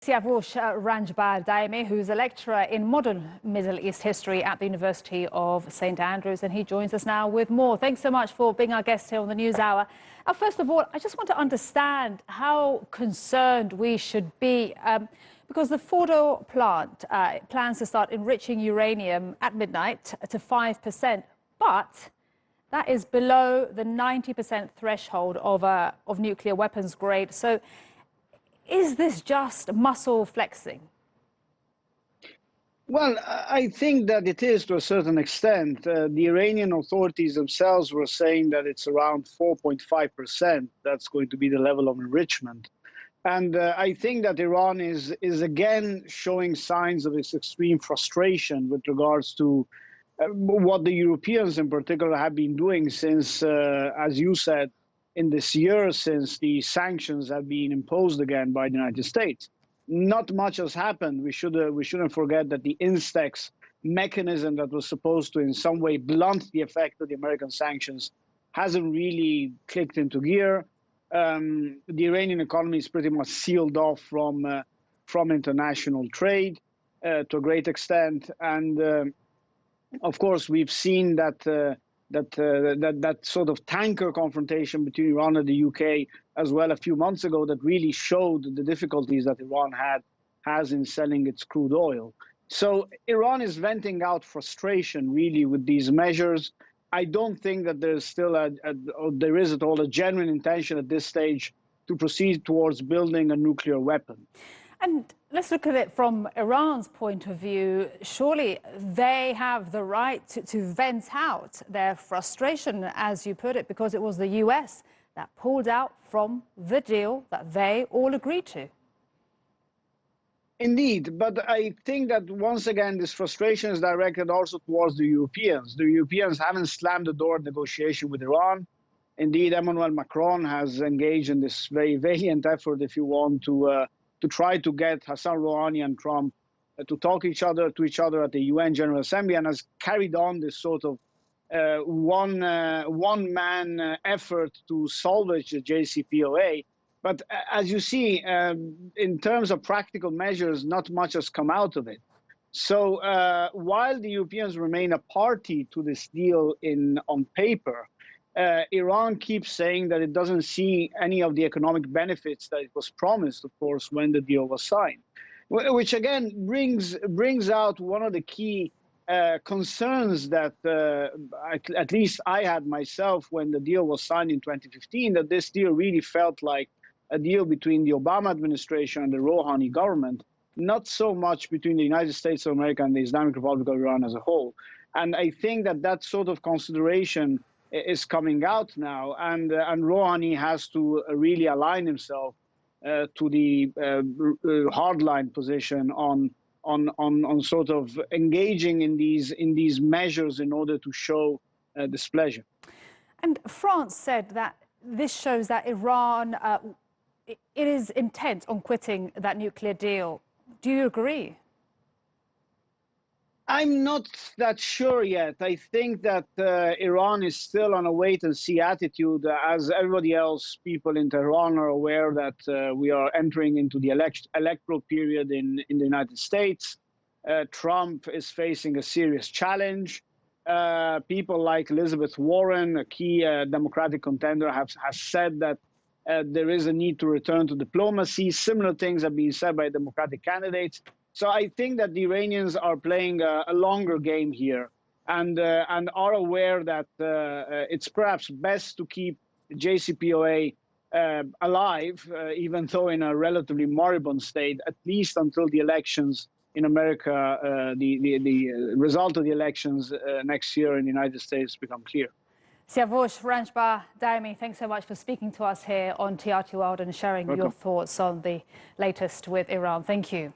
Siavush Randjbar-Daemi, who's a lecturer in modern Middle East history at the University of St Andrews, and he joins us now with more. Thanks so much for being our guest here on the News Hour. First of all, I just want to understand how concerned we should be, because the Fordow plant plans to start enriching uranium at midnight to 5%, but that is below the 90% threshold of nuclear weapons grade. So is this just muscle flexing? Well, I think that it is to a certain extent. The Iranian authorities themselves were saying that it's around 4.5%. That's going to be the level of enrichment. And I think that Iran is again showing signs of its extreme frustration with regards to what the Europeans in particular have been doing since, as you said, in this year since the sanctions have been imposed again by the United States. Not much has happened. We shouldn't forget that the Instex mechanism that was supposed to in some way blunt the effect of the American sanctions hasn't really clicked into gear. The Iranian economy is pretty much sealed off from international trade to a great extent. And of course, we've seen that that sort of tanker confrontation between Iran and the UK as well a few months ago that really showed the difficulties that Iran has in selling its crude oil. So Iran is venting out frustration really with these measures. I don't think that there's still there is at all a genuine intention at this stage to proceed towards building a nuclear weapon. And let's look at it from Iran's point of view. Surely they have the right to vent out their frustration, as you put it, because it was the US that pulled out from the deal that they all agreed to. Indeed, but I think that once again, this frustration is directed also towards the Europeans. The Europeans haven't slammed the door of negotiation with Iran. Indeed, Emmanuel Macron has engaged in this very valiant effort, if you want, to try to get Hassan Rouhani and Trump to talk to each other at the UN General Assembly, and has carried on this sort of one-man effort to salvage the JCPOA. But as you see, in terms of practical measures, not much has come out of it. So while the Europeans remain a party to this deal on paper, Iran keeps saying that it doesn't see any of the economic benefits that it was promised, of course, when the deal was signed, which again brings out one of the key concerns that at least I had myself when the deal was signed in 2015, that this deal really felt like a deal between the Obama administration and the Rouhani government, not so much between the United States of America and the Islamic Republic of Iran as a whole. And I think that that sort of consideration is coming out now, and Rouhani has to really align himself to the hardline position on sort of engaging in these measures in order to show displeasure. And France said that this shows that Iran it is intent on quitting that nuclear deal. Do you agree? I'm not that sure yet. I think that Iran is still on a wait-and-see attitude. As everybody else, people in Tehran are aware that we are entering into the electoral period in the United States. Trump is facing a serious challenge. People like Elizabeth Warren, a key Democratic contender, has said that there is a need to return to diplomacy. Similar things have been said by Democratic candidates. So I think that the Iranians are playing a longer game here, and are aware that it's perhaps best to keep the JCPOA alive, even though in a relatively moribund state, at least until the elections in America, the result of the elections next year in the United States become clear. Siavush Randjbar-Daemi, thanks so much for speaking to us here on TRT World and sharing your thoughts on the latest with Iran. Thank you.